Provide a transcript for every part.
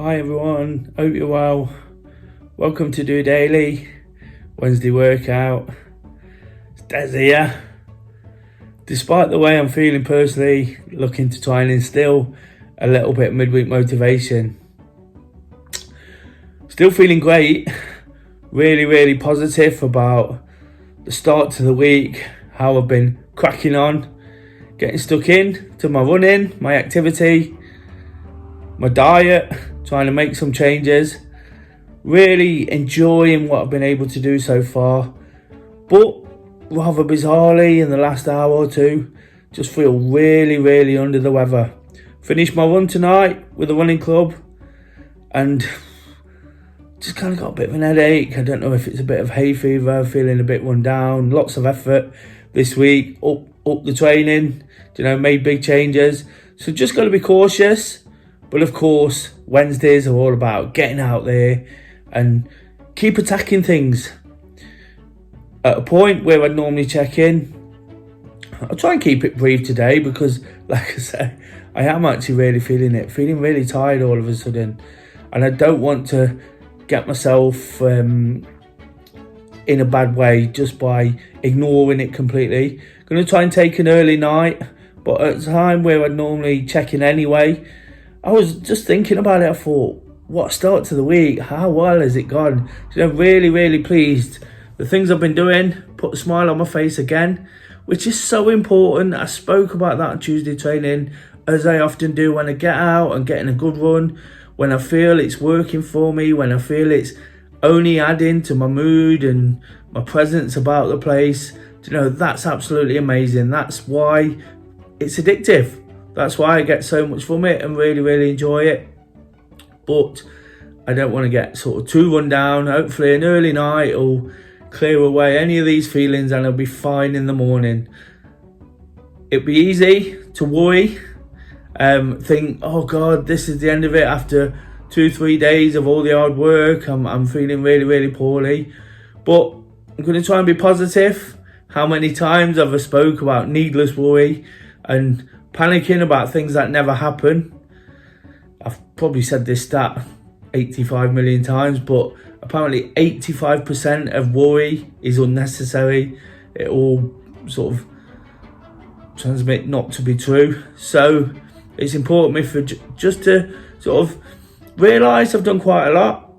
Hi everyone, hope you're well. Welcome to DOdaily, Wednesday workout. It's Des here. Despite the way I'm feeling personally, looking to try and instill a little bit of midweek motivation. Still feeling great, really positive about the start to the week, how I've been cracking on, getting stuck in to my running, my activity, my diet, trying to make some changes, really enjoying what I've been able to do so far. But rather bizarrely, in the last hour or two, just feel really under the weather. Finished my run tonight with the running club and just kind of got a bit of an headache. I don't know if it's a bit of hay fever, feeling a bit run down. Lots of effort this week, up the training, made big changes. So just got to be cautious. But of course, Wednesdays are all about getting out there and keep attacking things. At a point where I'd normally check in, I'll try and keep it brief today because, like I say, I am actually really feeling really tired all of a sudden. And I don't want to get myself in a bad way just by ignoring it completely. I'm going to try and take an early night, but at a time where I'd normally check in anyway, I was just thinking about it. I thought, what a start to the week. How well has it gone? Really pleased. The things I've been doing put a smile on my face again, which is so important. I spoke about that on Tuesday training, as I often do when I get out and getting a good run, when I feel it's working for me, when I feel it's only adding to my mood and my presence about the place. That's absolutely amazing. That's why it's addictive. That's why I get so much from it and really enjoy it. But I don't want to get sort of too run down. Hopefully an early night will clear away any of these feelings and I'll be fine in the morning. It'd be easy to worry, think, oh God, this is the end of it after 2-3 days of all the hard work. I'm feeling really poorly. But I'm going to try and be positive. How many times have I spoke about needless worry and panicking about things that never happen? I've probably said this stat 85 million times, but apparently 85% of worry is unnecessary. It all sort of transmit not to be true. So it's important for just to sort of realise I've done quite a lot.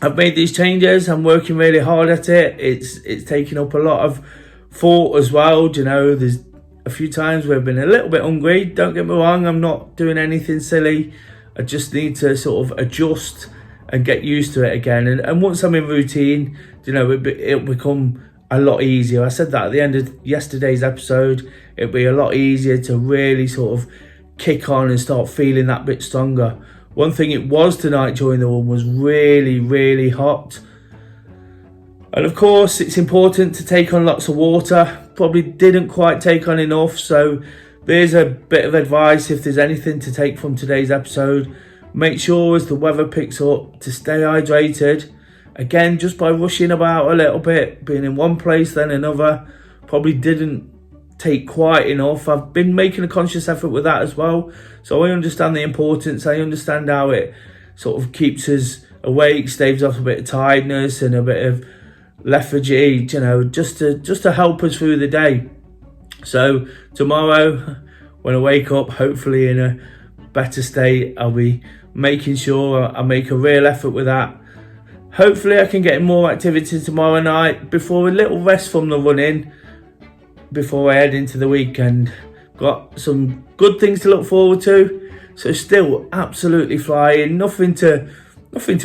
I've made these changes. I'm working really hard at it. It's taking up a lot of thought as well. There's a few times where I've been a little bit hungry. Don't get me wrong, I'm not doing anything silly. I just need to sort of adjust and get used to it again. And once I'm in routine, it'll become a lot easier. I said that at the end of yesterday's episode. It'll be a lot easier to really sort of kick on and start feeling that bit stronger. One thing it was tonight during the run was really hot. And of course, it's important to take on lots of water. Probably didn't quite take on enough. So there's a bit of advice if there's anything to take from today's episode. Make sure as the weather picks up to stay hydrated. Again, just by rushing about a little bit, being in one place then another, probably didn't take quite enough. I've been making a conscious effort with that as well. So I understand the importance. I understand how it sort of keeps us awake, staves off a bit of tiredness and a bit of lethargy, just to help us through the day. So tomorrow, when I wake up, hopefully in a better state, I'll be making sure I make a real effort with that. Hopefully I can get more activity tomorrow night before a little rest from the running before I head into the weekend. Got some good things to look forward to. So still absolutely flying. Nothing to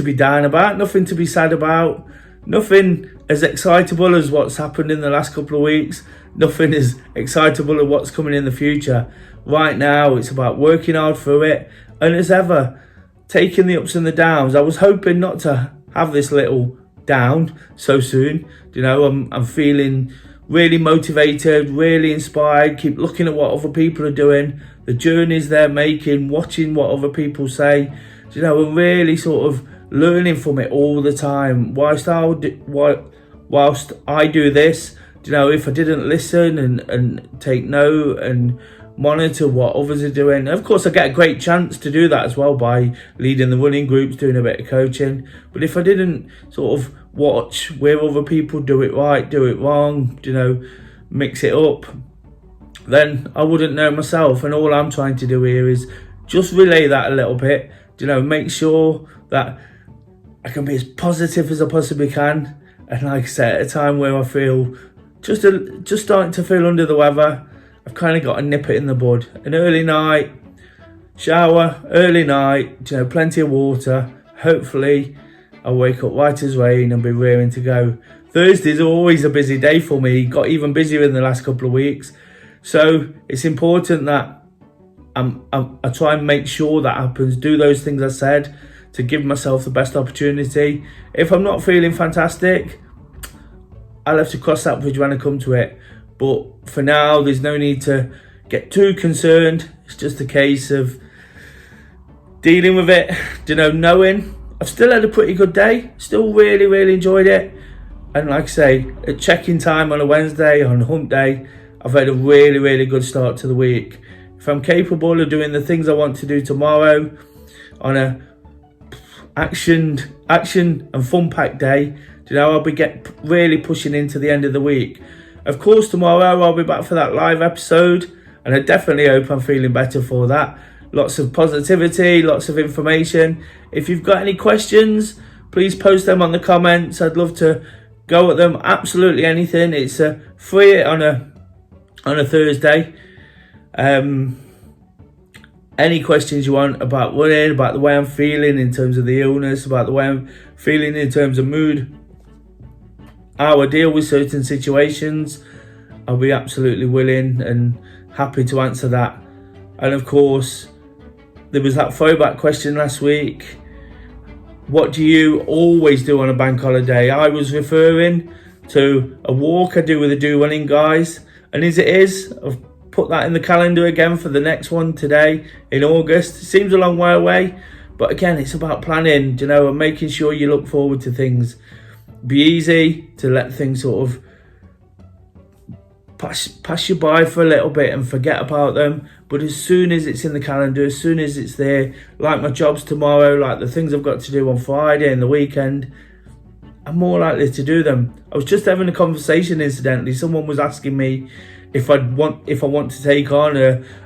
be down about, nothing to be sad about. Nothing as excitable as what's happened in the last couple of weeks. Nothing as excitable as what's coming in the future. Right now, it's about working hard through it. And as ever, taking the ups and the downs. I was hoping not to have this little down so soon. I'm feeling really motivated, really inspired. Keep looking at what other people are doing, the journeys they're making, watching what other people say. I'm really sort of learning from it all the time. Whilst I do this, if I didn't listen and take note and monitor what others are doing. Of course, I get a great chance to do that as well by leading the running groups, doing a bit of coaching. But if I didn't sort of watch where other people do it right, do it wrong, mix it up, then I wouldn't know myself. And all I'm trying to do here is just relay that a little bit, make sure that I can be as positive as I possibly can. And like I said, at a time where I feel just starting to feel under the weather, I've kind of got to nip it in the bud. An early night, shower, early night, plenty of water. Hopefully I'll wake up right as rain and be raring to go. Thursdays are always a busy day for me. Got even busier in the last couple of weeks. So it's important that I try and make sure that happens. Do those things I said to give myself the best opportunity. If I'm not feeling fantastic, I'll have to cross that bridge when I come to it. But for now, there's no need to get too concerned. It's just a case of dealing with it, knowing I've still had a pretty good day. Still really, really enjoyed it. And like I say, at check-in time on a Wednesday, on hump day, I've had a really, really good start to the week. If I'm capable of doing the things I want to do tomorrow on a action and fun-packed day, I'll be really pushing into the end of the week. Of course, tomorrow I'll be back for that live episode, and I definitely hope I'm feeling better for that. Lots of positivity, lots of information. If you've got any questions, please post them on the comments. I'd love to go at them. Absolutely anything. It's free on a Thursday. Any questions you want about running, about the way I'm feeling in terms of the illness, about the way I'm feeling in terms of mood, how I deal with certain situations, I'll be absolutely willing and happy to answer that. And of course, there was that throwback question last week. What do you always do on a bank holiday? I was referring to a walk I do with the Do Running guys. And as it is, I've put that in the calendar again for the next one today in August. It seems a long way away, but again, it's about planning, and making sure you look forward to things. Be easy to let things sort of pass you by for a little bit and forget about them. But as soon as it's in the calendar, as soon as it's there, like my jobs tomorrow, like the things I've got to do on Friday and the weekend, I'm more likely to do them. I was just having a conversation, incidentally. Someone was asking me if I want to take on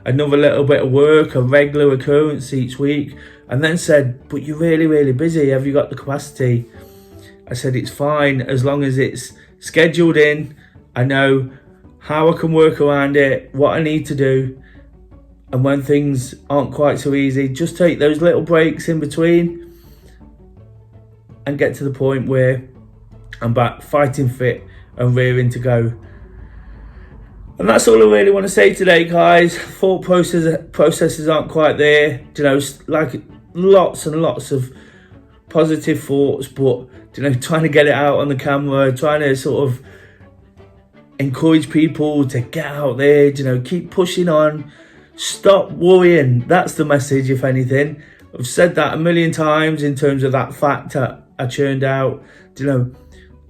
another little bit of work, a regular occurrence each week, and then said, but you're really, really busy. Have you got the capacity? I said, it's fine as long as it's scheduled in. I know how I can work around it, what I need to do. And when things aren't quite so easy, just take those little breaks in between and get to the point where I'm back fighting fit and rearing to go. And that's all I really want to say today, guys. Thought processes aren't quite there. Like lots and lots of positive thoughts, but trying to get it out on the camera, trying to sort of encourage people to get out there, keep pushing on, stop worrying. That's the message, if anything. I've said that a million times in terms of that fact that I churned out.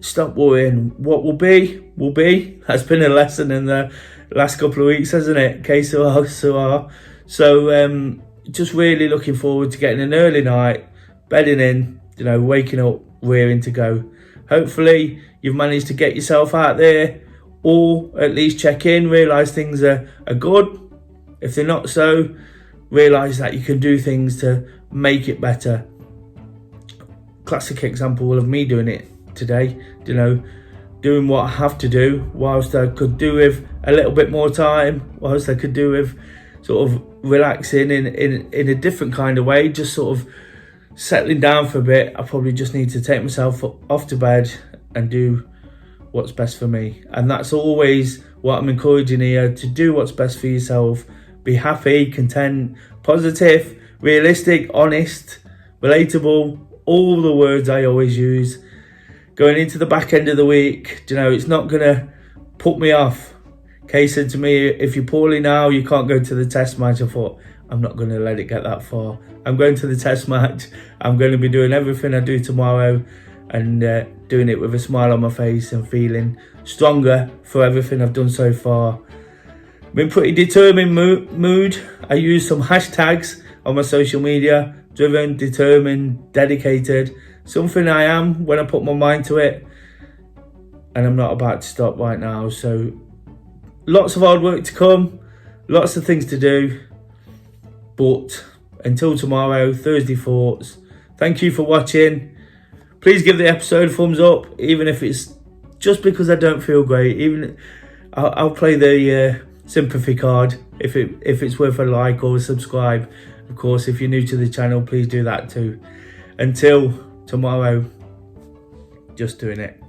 Stop worrying. What will be, will be. That's been a lesson in the last couple of weeks, hasn't it? Que sera, sera. So just really looking forward to getting an early night, bedding in, waking up, rearing to go. Hopefully you've managed to get yourself out there, or at least check in, realise things are good. If they're not so, realise that you can do things to make it better. Classic example of me doing it today, doing what I have to do, whilst I could do with a little bit more time, whilst I could do with sort of relaxing in a different kind of way, just sort of settling down for a bit. I probably just need to take myself off to bed and do what's best for me. And that's always what I'm encouraging here, to do what's best for yourself. Be happy, content, positive, realistic, honest, relatable, all the words I always use. Going into the back end of the week, it's not going to put me off. Kay said to me, if you're poorly now, you can't go to the test match. I thought, I'm not going to let it get that far. I'm going to the test match. I'm going to be doing everything I do tomorrow and doing it with a smile on my face and feeling stronger for everything I've done so far. I'm in pretty determined mood. I use some hashtags on my social media. Driven, determined, dedicated. Something I am when I put my mind to it. And I'm not about to stop right now. So lots of hard work to come. Lots of things to do. But until tomorrow, Thursday Thoughts. Thank you for watching. Please give the episode a thumbs up, even if it's just because I don't feel great. Even I'll play the sympathy card if it's worth a like or a subscribe. Of course, if you're new to the channel, please do that too. Until tomorrow, just doing it.